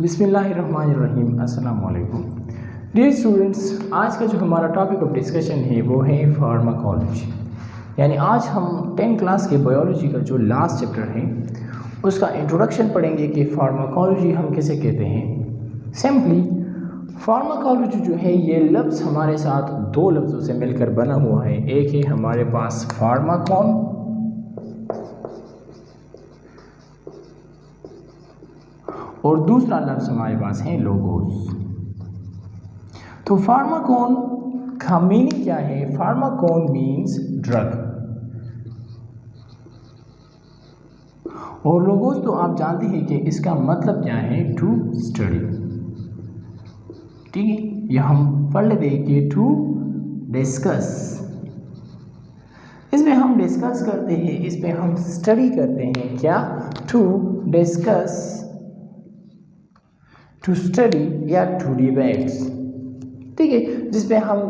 बिस्मिल्लाहिर्रहमानिर्रहीम। अस्सलाम वालेकुम डियर स्टूडेंट्स, आज का जो हमारा टॉपिक ऑफ डिस्कशन है वो है फार्माकोलॉजी। यानी आज हम 10th क्लास के बायोलॉजी का जो लास्ट चैप्टर है उसका इंट्रोडक्शन पढ़ेंगे कि फार्माकोलॉजी हम किसे कहते हैं। सिंपली फार्माकोलॉजी जो है ये लफ्ज़ हमारे साथ दो लफ्ज़ों से मिलकर बना हुआ है। एक है हमारे पास फार्माकॉन और दूसरा लफ्ज़ हमारे पास है लोगोस। तो फार्माकॉन का मीनिंग क्या है? फार्माकॉन मीन्स ड्रग और लोगोस तो आप जानते हैं कि इसका मतलब क्या है, टू स्टडी। ठीक है, ये हम पढ़ लेते हैं कि टू डिस्कस। इसमें हम डिस्कस करते हैं, इसमें हम स्टडी करते हैं। क्या? टू डिस्कस, टू स्टडी या टू डिबेट्स। ठीक है, जिसमें हम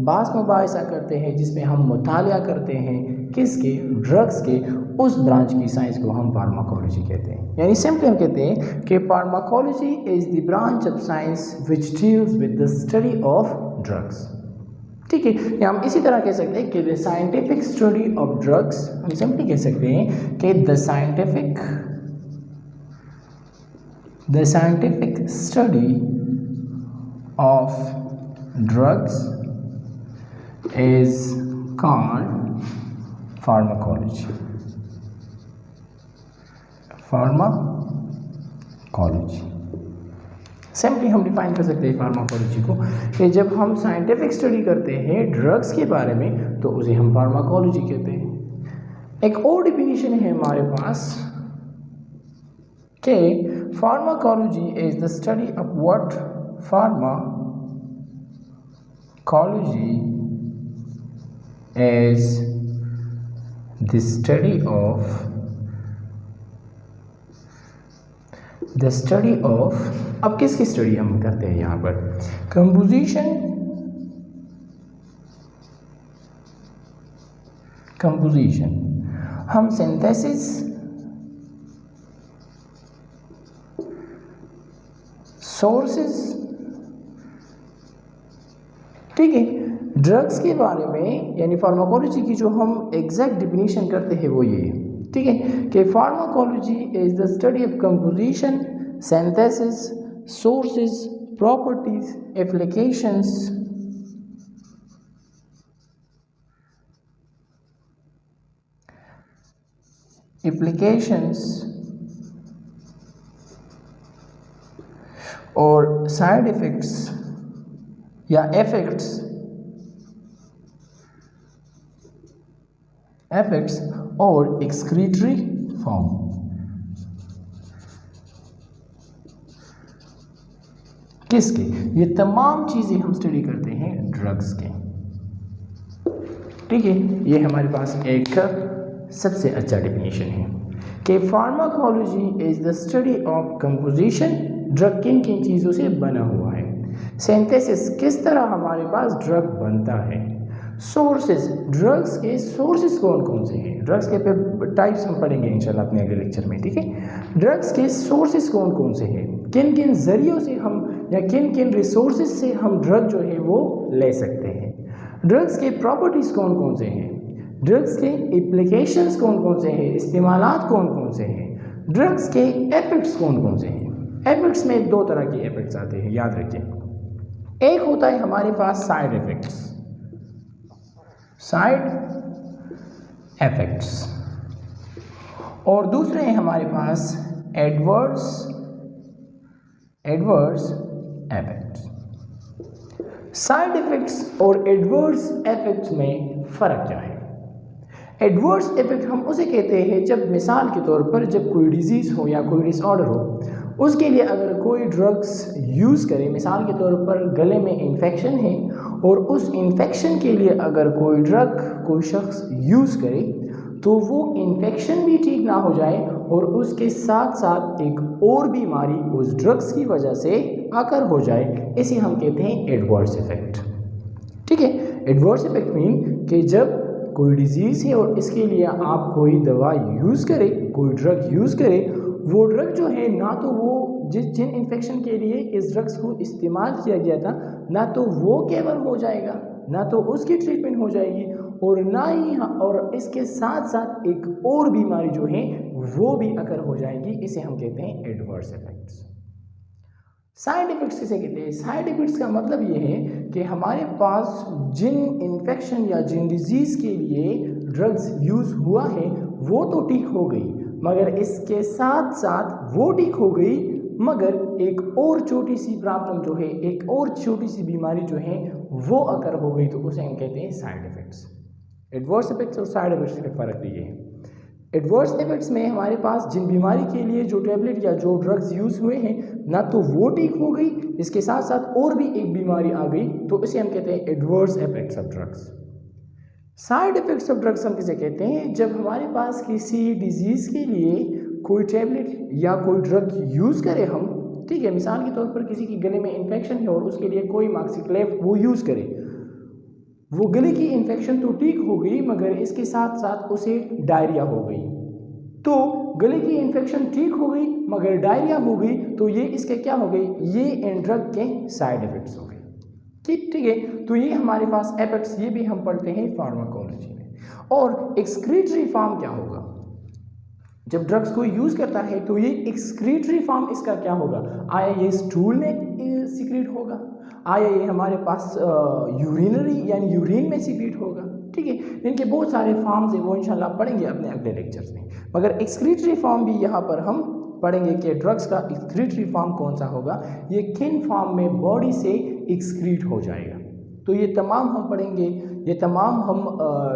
बात मुबाहिसा करते हैं, जिसमें हम मुतालिया करते हैं किसके? ड्रग्स के। उस ब्रांच की साइंस को हम फार्माकोलॉजी कहते हैं। यानी सिंपली हम कहते हैं कि pharmacology is the branch of science which deals with the study of drugs. ठीक है, या हम इसी तरह कह सकते हैं कि the scientific study of drugs. हम सिंपली कह सकते हैं कि the scientific study of drugs is called pharmacology. Simply हम डिफाइन कर सकते हैं फार्माकोलॉजी को कि जब हम साइंटिफिक स्टडी करते हैं ड्रग्स के बारे में तो उसे हम फार्माकोलॉजी कहते हैं। एक और डिफिनीशन है हमारे पास कि pharmacology is the study of what pharmacology is the study of अब किसकी स्टडी हम करते हैं यहाँ पर? कंपोजिशन। हम सिंथेसिस, सोर्सेस। ठीक है, ड्रग्स के बारे में यानी फार्माकोलॉजी की जो हम एग्जैक्ट डिफिनीशन करते हैं वो ये है। ठीक है, कि pharmacology is the study of composition, synthesis, sources, properties, applications और साइड इफेक्ट्स या इफेक्ट्स और एक्सक्रीटरी फॉर्म। किसके? ये तमाम चीज़ें हम स्टडी करते हैं ड्रग्स के। ठीक है, ये हमारे पास एक सबसे अच्छा डिफिनीशन है कि pharmacology is the study of composition. Drug किन किन चीज़ों से बना हुआ है। सिंथेसिस, किस तरह हमारे पास ड्रग बनता है। सोर्सेज, ड्रग्स के सोर्सेज कौन कौन से हैं। ड्रग्स के टाइप्स हम पढ़ेंगे इंशाल्लाह अपने अगले लेक्चर में। ठीक है, ड्रग्स के सोर्सेज कौन कौन से हैं, किन किन जरियों से हम या किन किन रिसोर्सेज से हम ड्रग जो है वो ले सकते हैं। ड्रग्स के प्रॉपर्टीज़ कौन कौन से हैं, ड्रग्स के एप्लीकेशंस कौन कौन से हैं, इस्तेमालात कौन कौन से हैं, ड्रग्स के इफेक्ट्स कौन कौन से हैं। इफेक्ट्स में दो तरह के इफेक्ट्स आते हैं, याद रखिए। एक होता है हमारे पास साइड इफेक्ट्स और दूसरे हैं हमारे पास एडवर्स इफेक्ट्स। साइड इफेक्ट्स और एडवर्स इफेक्ट्स में फ़र्क क्या है? एडवर्स इफेक्ट हम उसे कहते हैं जब मिसाल के तौर पर जब कोई डिजीज़ हो या कोई डिसऑर्डर हो, उसके लिए अगर कोई ड्रग्स यूज़ करे, मिसाल के तौर पर गले में इन्फेक्शन है और उस इन्फेक्शन के लिए अगर कोई ड्रग कोई शख्स यूज़ करे तो वो इन्फेक्शन भी ठीक ना हो जाए और उसके साथ साथ एक और बीमारी उस ड्रग्स की वजह से आकर हो जाए, इसे हम कहते हैं एडवर्स इफेक्ट। ठीक है, एडवर्स इफेक्ट मीन कि जब कोई डिजीज़ है और इसके लिए आप कोई दवा यूज़ करें, कोई ड्रग यूज़ करें, वो ड्रग जो है ना तो वो जिन इन्फेक्शन के लिए इस ड्रग्स को इस्तेमाल किया गया था, ना तो वो केवल हो जाएगा, ना तो उसकी ट्रीटमेंट हो जाएगी, और ना ही और इसके साथ साथ एक और बीमारी जो है वो भी अगर हो जाएगी। इसे हम कहते हैं एडवर्स इफेक्ट्स। साइड इफेक्ट्स किसे कहते हैं? साइड इफेक्ट्स का मतलब ये है कि हमारे पास जिन इन्फेक्शन या जिन डिजीज़ के लिए ड्रग्स यूज़ हुआ है वो तो ठीक हो गई, मगर इसके साथ साथ वो ठीक हो गई, मगर एक और छोटी सी प्रॉब्लम जो है, एक और छोटी सी बीमारी जो है वो अगर हो गई तो उसे हम कहते हैं साइड इफेक्ट्स। एडवर्स इफेक्ट्स और साइड इफेक्ट्स में फ़र्क ये है। एडवर्स इफेक्ट्स में हमारे पास जिन बीमारी के लिए जो टैबलेट या जो ड्रग्स यूज़ हुए हैं, ना तो वो ठीक हो गई, इसके साथ साथ और भी एक बीमारी आ गई, तो इसे हम कहते हैं adverse effects of drugs. Side effects of drugs हम किसे कहते हैं? जब हमारे पास किसी डिजीज़ के लिए कोई टैबलेट या कोई ड्रग यूज़ करें हम, ठीक है, मिसाल के तौर पर किसी के गले में इन्फेक्शन है और उसके लिए कोई मॉक्सिक्लेव वो यूज़ करे, वो गले की इन्फेक्शन तो ठीक हो गई, मगर इसके साथ साथ उसे डायरिया हो गई। तो गले की इन्फेक्शन ठीक हो गई मगर डायरिया हो गई, तो ये इसके क्या हो गई? ये इन ड्रग के साइड इफेक्ट्स हो गए। ठीक है, तो ये हमारे पास इफेक्ट्स, ये भी हम पढ़ते हैं फार्माकोलॉजी में। और एक्सक्रीटरी फॉर्म क्या होगा? जब ड्रग्स को यूज़ करता है तो ये एक्सक्रीटरी फॉर्म इसका क्या होगा? आया ये स्टूल में सीक्रेट होगा, आया ये हमारे पास यूरिनरी यानी यूरिन में सीक्रेट होगा, ठीक है। इनके बहुत सारे फॉर्म्स हैं, वो इंशाल्लाह पढ़ेंगे अपने अगले लेक्चर्स में, मगर एक्सक्रीटरी फॉर्म भी यहाँ पर हम पढ़ेंगे कि ड्रग्स का एक्सक्रीटरी फॉर्म कौन सा होगा, ये किन फॉर्म में बॉडी से एक्सक्रीट हो जाएगा। तो ये तमाम हम पढ़ेंगे, ये तमाम हम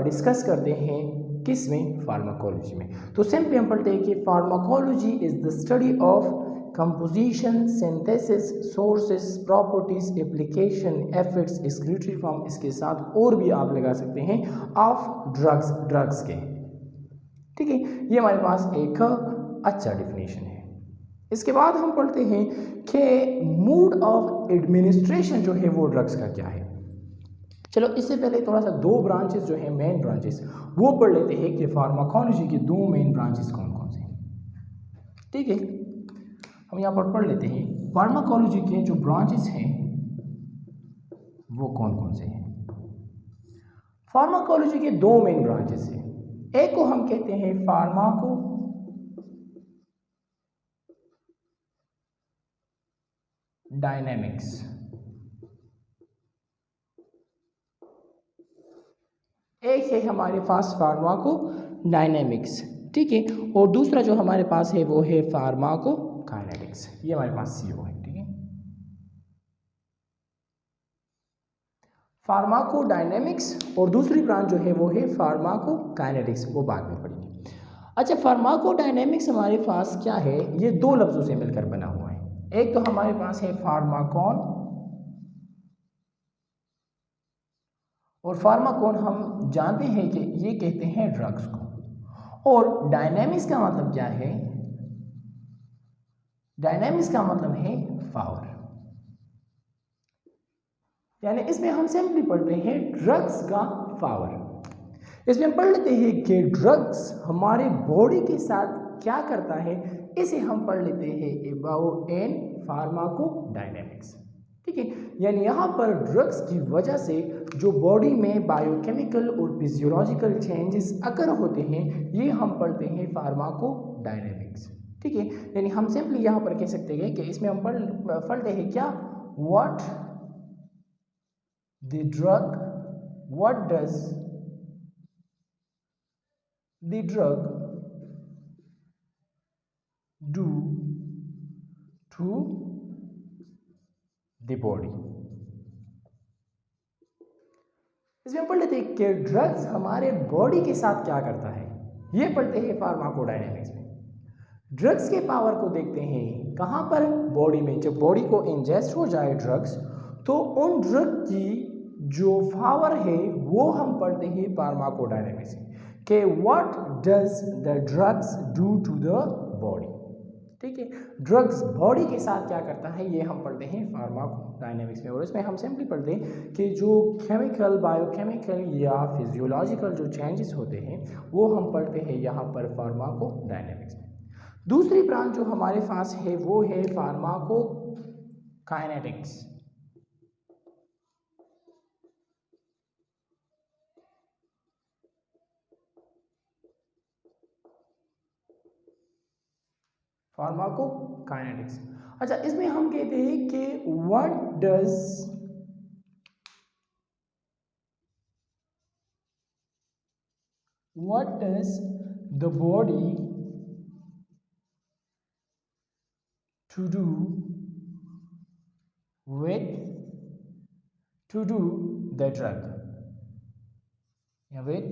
डिस्कस करते हैं किस में? फार्माकोलॉजी में। तो सिंपली हम पढ़ते हैं कि pharmacology is the study of composition, synthesis, sources, properties, application, effects, excretory form, इसके साथ और भी आप लगा सकते हैं ऑफ ड्रग्स के, ठीक है। ये हमारे पास एक अच्छा डिफिनेशन है। इसके बाद हम पढ़ते हैं कि मूड ऑफ एडमिनिस्ट्रेशन जो है वो ड्रग्स का क्या है। चलो इससे पहले थोड़ा सा दो ब्रांचेस जो है, मेन ब्रांचेस, वो पढ़ लेते हैं कि फार्माकोलॉजी के दो मेन ब्रांचेस कौन कौन से हैं, ठीक है। हम यहाँ पर पढ़ लेते हैं फार्माकोलॉजी के जो ब्रांचेस हैं वो कौन कौन से हैं। फार्माकोलॉजी के दो मेन ब्रांचेस हैं, एक को हम कहते हैं फार्माको डायनेमिक्स, एक है हमारे पास फार्माको डायनेमिक्स, ठीक है, और दूसरा जो हमारे पास है वो है फार्माको काइनेटिक्स। ये हमारे पास सीओ है, ठीक है। फार्माको डायनेमिक्स और दूसरी ब्रांच जो है वो है फार्माको काइनेटिक्स, वो बाद में पढ़ेंगे। अच्छा, फार्माको डायनेमिक्स हमारे पास क्या है? ये दो लफ्जों से मिलकर बना हुआ है। एक तो हमारे पास है फार्माकॉन, और फार्माकॉन हम जानते हैं कि ये कहते हैं ड्रग्स को, और डायनेमिक्स का मतलब क्या है? डायनेमिक्स का मतलब है पावर, यानी इसमें हम सिंपली पढ़ते हैं ड्रग्स का पावर। इसमें हम पढ़ लेते हैं कि ड्रग्स हमारे बॉडी के साथ क्या करता है, इसे हम पढ़ लेते हैं अबाउट एन फार्माको डायनेमिक्स, ठीक है। यानी यहाँ पर ड्रग्स की वजह से जो बॉडी में बायोकेमिकल और फिजियोलॉजिकल चेंजेस अगर होते हैं, ये हम पढ़ते हैं फार्माको डायनेमिक्स, ठीक है। यानी हम सिंपली यहाँ पर कह सकते हैं कि इसमें हम पढ़ते हैं क्या? What the drug, what does the drug do to the body. इसमें पढ़ लेते हैं कि ड्रग्स हमारे बॉडी के साथ क्या करता है, ये पढ़ते हैं फार्माकोडायनेमिक्स में। ड्रग्स के पावर को देखते हैं कहाँ पर? बॉडी में। जब बॉडी को इंजेस्ट हो जाए ड्रग्स, तो उन ड्रग की जो पावर है वो हम पढ़ते हैं फार्माकोडायनेमिक्स में, कि what does the drugs do to the body, ठीक है। ड्रग्स बॉडी के साथ क्या करता है, ये हम पढ़ते हैं फार्माकोडायनेमिक्स में। और इसमें हम सिंपली पढ़ते हैं कि जो केमिकल, बायोकेमिकल या फिजियोलॉजिकल जो चेंजेस होते हैं वो हम पढ़ते हैं यहाँ पर फार्माकोडायनेमिक्स में। दूसरी ब्रांच जो हमारे पास है वो है फार्माकोकाइनेटिक्स। फार्माकोकाइनेटिक्स। अच्छा, इसमें हम कहते हैं कि what does the body to do with to do the drug या with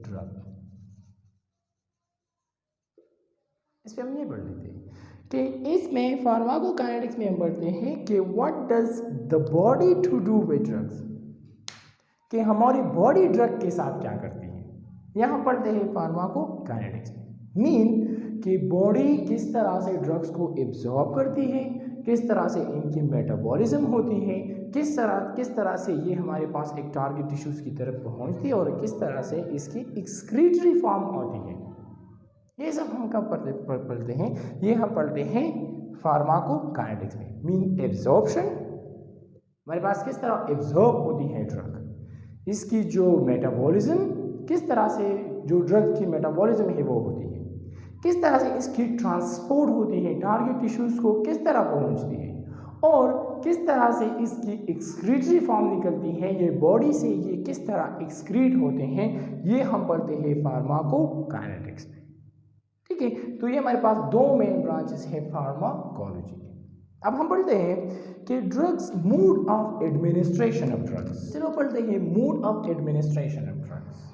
drug। इस पे हम ये पढ़ लेते हैं कि इसमें फार्माकोकाइनेटिक्स में हम पढ़ते हैं कि what does the body to do with drugs, कि हमारी बॉडी ड्रग के साथ क्या करती है। यहाँ पढ़ते हैं फार्माकोकाइनेटिक्स में मीन कि बॉडी किस तरह से ड्रग्स को एब्जॉर्ब करती है, किस तरह से इनकी मेटाबॉलिज्म होती है, किस तरह से ये हमारे पास एक टारगेट टिश्यूज की तरफ पहुँचती है और किस तरह से इसकी एक्सक्रीटरी फॉर्म होती है। ये सब हम कब पढ़ते हैं, ये हम पढ़ते हैं फार्माकोकाइनेटिक्स में। मीन एब्जॉर्प्शन, हमारे पास किस तरह एब्जॉर्ब होती है ड्रग, इसकी जो मेटाबॉलिज्म, किस तरह से जो ड्रग की मेटाबॉलिज्म है वो होती है, किस तरह से इसकी ट्रांसपोर्ट होती है, टारगेट टिश्यूज को किस तरह पहुंचती है, और किस तरह से इसकी एक्सक्रीटरी फॉर्म निकलती है, ये बॉडी से ये किस तरह एक्सक्रीट होते हैं, ये हम पढ़ते हैं फार्माकोकाइनेटिक्स में। ठीक है, तो ये हमारे पास दो मेन ब्रांचेस हैं फार्माकोलॉजी के। अब हम पढ़ते हैं कि drugs, mood off administration of drugs. चलो पढ़ते हैं mood off administration of drugs.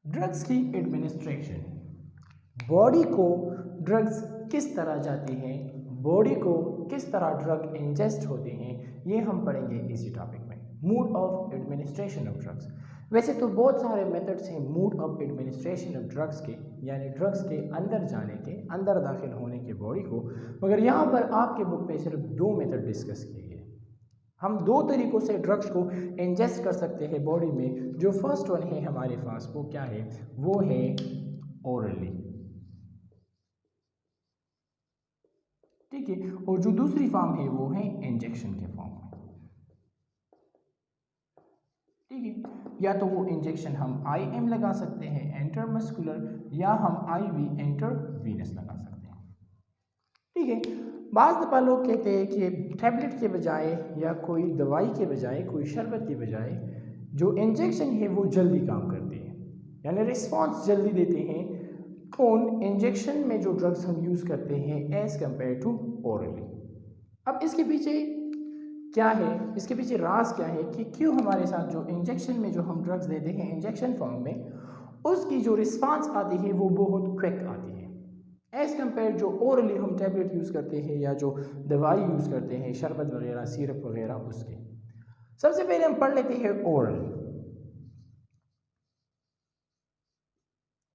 Drugs की एडमिनिस्ट्रेशन, बॉडी को ड्रग्स किस तरह जाती हैं, बॉडी को किस तरह ड्रग इंजेस्ट होते हैं, ये हम पढ़ेंगे इसी टॉपिक में। Mood off administration of drugs. वैसे तो बहुत सारे मेथड्स हैं mood off administration of drugs के, यानी ड्रग्स के अंदर जाने के, अंदर दाखिल होने के बॉडी को, मगर यहाँ पर आपके बुक पे सिर्फ दो मेथड डिस्कस किए गए। हम दो तरीक़ों से ड्रग्स को इंजेस्ट कर सकते हैं बॉडी में। जो फर्स्ट वन है हमारे पास वो क्या है, वो है ओरली। ठीक है, और जो दूसरी फॉर्म है वो है इंजेक्शन के फॉर्म में। ठीक है, या तो वो इंजेक्शन हम IM लगा सकते हैं इंटरमस्कुलर, या हम IV इंटरवीनस लगा सकते हैं। ठीक है, बाज़ दफ़ा लोग कहते हैं कि टैबलेट के बजाय या कोई दवाई के बजाय, कोई शरबत के बजाय जो इंजेक्शन है वो जल्दी काम करती है, यानी रिस्पॉन्स जल्दी देते हैं कौन, इंजेक्शन में जो ड्रग्स हम यूज़ करते हैं एज़ कम्पेयर टू ओरली। अब इसके पीछे क्या है, इसके पीछे राज क्या है कि क्यों हमारे साथ जो इंजेक्शन में जो हम ड्रग्स देते हैं इंजेक्शन फॉर्म में, उसकी जो रिस्पांस आती है वो बहुत क्विक आती है एज़ कम्पेयर जो ओरली हम टैबलेट यूज़ करते हैं या जो दवाई यूज़ करते हैं, शरबत वगैरह, सिरप वगैरह, उसके। सबसे पहले हम पढ़ लेते हैं ओरल।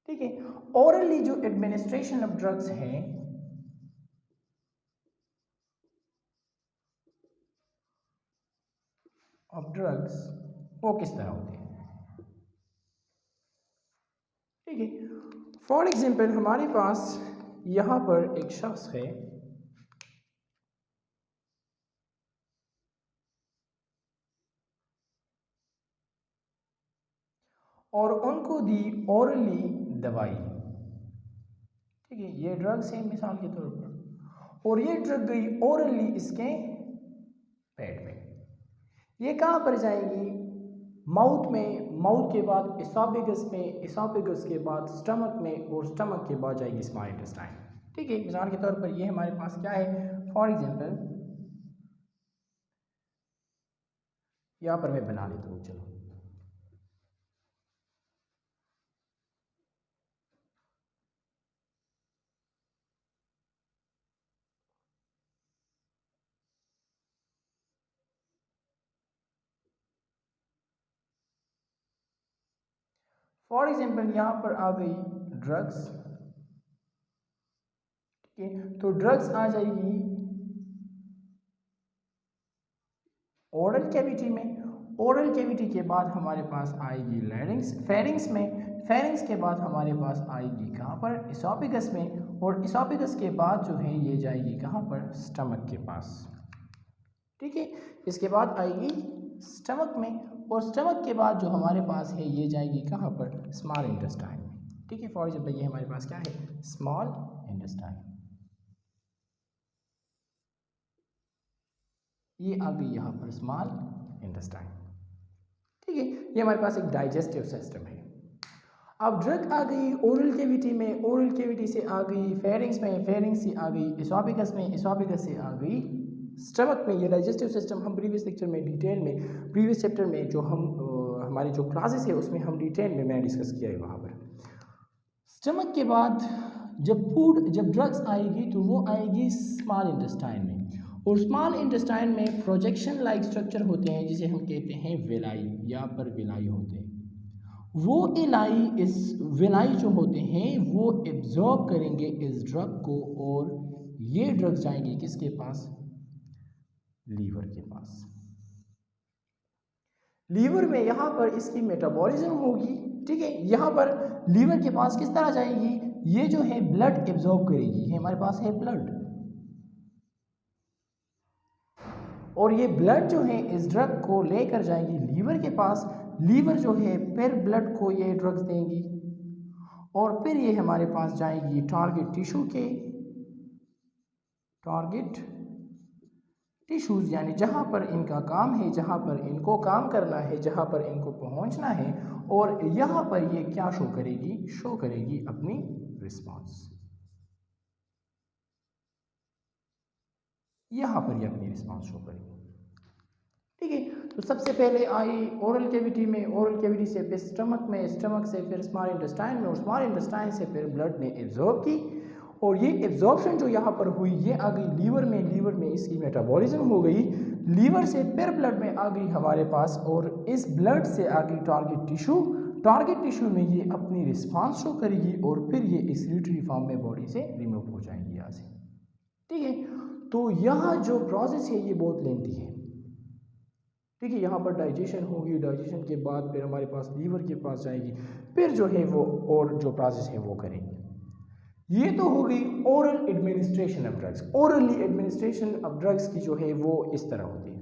ठीक है, ओरली जो एडमिनिस्ट्रेशन ऑफ ड्रग्स हैं, ऑफ ड्रग्स, वो किस तरह होते हैं। ठीक है, फॉर एग्जाम्पल हमारे पास यहाँ पर एक शख्स है, और उनको दी ओरली दवाई। ठीक है, ये ड्रग्स है मिसाल के तौर पर, और ये ड्रग गई ओरली इसके पेट में। ये कहाँ पर जाएगी, माउथ में, माउथ के बाद एसोफेगस में, एसोफेगस के बाद स्टमक में, और स्टमक के बाद जाएगी स्मॉल इंटेस्टाइन। ठीक है, मिसाल के तौर पर ये हमारे पास क्या है, फॉर एग्जांपल यहाँ पर मैं बना लेता हूँ। चलो, फॉर एग्जांपल यहाँ पर आ गई ड्रग्स, ठीक है, तो ड्रग्स आ जाएगी ओरल कैविटी में, ओरल कैविटी के बाद हमारे पास आएगी लैरिंग्स, फेरिंग्स में, फेरिंग्स के बाद हमारे पास आएगी कहाँ पर, इसोफेगस में, और इसोफेगस के बाद जो है ये जाएगी कहाँ पर, स्टमक के पास। ठीक है, इसके बाद आएगी स्टमक में, और स्टमक के बाद जो हमारे पास है ये जाएगी कहाँ पर, स्मॉल इंटेस्टाइन में। ठीक है, फॉर एग्जाम्पल ये हमारे पास क्या है, स्मॉल इंटेस्टाइन, ये आ गई यहाँ पर स्मॉल इंटेस्टाइन। ठीक है, ये हमारे पास एक डाइजेस्टिव सिस्टम है। अब ड्रग आ गई ओरल कैविटी में, ओरल कैविटी से आ गई फेरिंग्स में, फेरिंग्स से आ गई इसोफेगस में, इसोफेगस से आ गई स्टमक में। ये डाइजेस्टिव सिस्टम हम प्रीवियस लेक्चर में डिटेल में, प्रीवियस चैप्टर में जो हम हमारे जो क्लासेस है उसमें हम डिटेल में मैंने डिस्कस किया है वहाँ पर। स्टमक के बाद जब ड्रग्स आएगी तो वो आएगी स्मॉल इंटेस्टाइन में, और स्मॉल इंटेस्टाइन में प्रोजेक्शन लाइक स्ट्रक्चर होते हैं जिसे हम कहते हैं वेलाई, यहाँ पर वेलाई होते हैं। वो वेलाई जो होते हैं वो एब्जॉर्ब करेंगे इस ड्रग को, और ये ड्रग्स जाएंगे किसके पास, लीवर के पास। लीवर में यहाँ पर इसकी मेटाबॉलिज्म होगी। ठीक है, यहाँ पर लीवर के पास किस तरह जाएगी, ये जो है ब्लड एब्जॉर्ब करेगी, ये हमारे पास है ब्लड, और ये ब्लड जो है इस ड्रग को लेकर जाएगी लीवर के पास। लीवर जो है फिर ब्लड को ये ड्रग्स देंगी, और फिर ये हमारे पास जाएगी टारगेट टिश्यू के, टारगेट टिश्यूज़ यानी जहाँ पर इनका काम है, जहाँ पर इनको काम करना है, जहाँ पर इनको पहुँचना है, और यहाँ पर ये क्या शो करेगी अपनी रिस्पांस, यहाँ पर ये अपनी रिस्पांस शो करेगी। ठीक है, तो सबसे पहले आई ओरल कैविटी में, ओरल कैविटी से फिर स्टमक में, स्टमक से फिर स्मॉल इंटेस्टाइन में, और स्मॉल इंटेस्टाइन से फिर ब्लड ने एब्जॉर्ब की, और ये एब्जॉर्प्शन जो यहाँ पर हुई ये आ गई लीवर में, लीवर में इसकी मेटाबॉलिज्म हो गई, लीवर से फिर ब्लड में आ गई हमारे पास, और इस ब्लड से आ गई टारगेट टिश्यू, टारगेट टिश्यू में ये अपनी रिस्पांस शो करेगी, और फिर ये एक्सक्रीटरी फॉर्म में बॉडी से रिमूव हो जाएंगी यहाँ से। ठीक है, तो यहाँ जो प्रोसेस है ये बहुत लेंथी है। ठीक है, यहाँ पर डाइजेशन होगी, डाइजेशन के बाद फिर हमारे पास लीवर के पास जाएगी, फिर जो है वो और जो प्रोसेस है वो करेंगे। ये तो हो गई oral administration of drugs. Orally administration of drugs की जो है वो इस तरह होती है।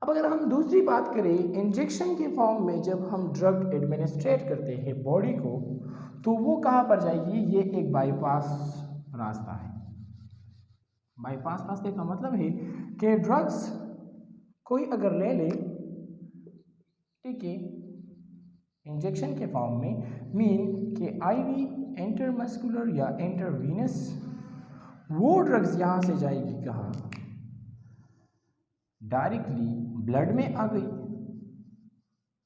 अब अगर हम दूसरी बात करें, इंजेक्शन के फॉर्म में जब हम ड्रग एडमिनिस्ट्रेट करते हैं बॉडी को, तो वो कहाँ पर जाएगी, ये एक बाईपास रास्ता है। बाईपास रास्ते का मतलब है कि ड्रग्स कोई अगर ले ले, ठीक है, इंजेक्शन के फॉर्म में, मीन कि आईवी, इंटरमस्कुलर या इंटरवीनस, वो ड्रग्स यहाँ से जाएगी कहाँ, डायरेक्टली ब्लड में आ गई,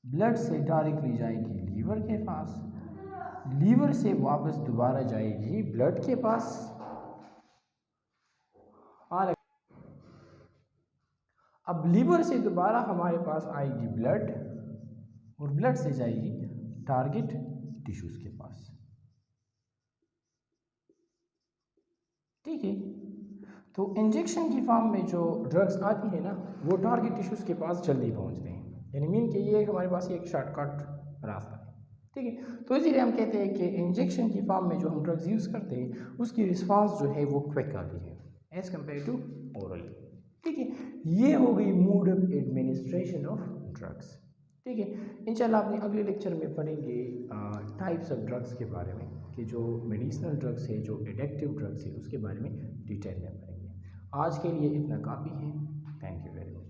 ब्लड से डायरेक्टली जाएगी लीवर के पास, लीवर से वापस दोबारा जाएगी ब्लड के पास। अब लीवर से दोबारा हमारे पास आएगी ब्लड, और ब्लड से जाएगी टारगेट टिश्यूज के पास। ठीक है, तो इंजेक्शन की फॉर्म में जो ड्रग्स आती है ना वो टारगेट टिश्यूज के पास जल्दी पहुंचते हैं, यानी मीन कि ये हमारे पास एक शॉर्टकट रास्ता है। ठीक है, तो इसीलिए हम कहते हैं कि इंजेक्शन की फॉर्म में जो हम ड्रग्स यूज़ करते हैं उसकी रिस्पांस जो है वो क्विक आती है एज़ कम्पेयर टू ओरल। ठीक है, ये हो गई mode of administration of drugs. ठीक है, इंशाल्लाह अपने अगले लेक्चर में पढ़ेंगे टाइप्स ऑफ ड्रग्स के बारे में, कि जो मेडिसिनल ड्रग्स है, जो एडिक्टिव ड्रग्स है, उसके बारे में डिटेल में पढ़ेंगे। आज के लिए इतना काफ़ी है। Thank you very much.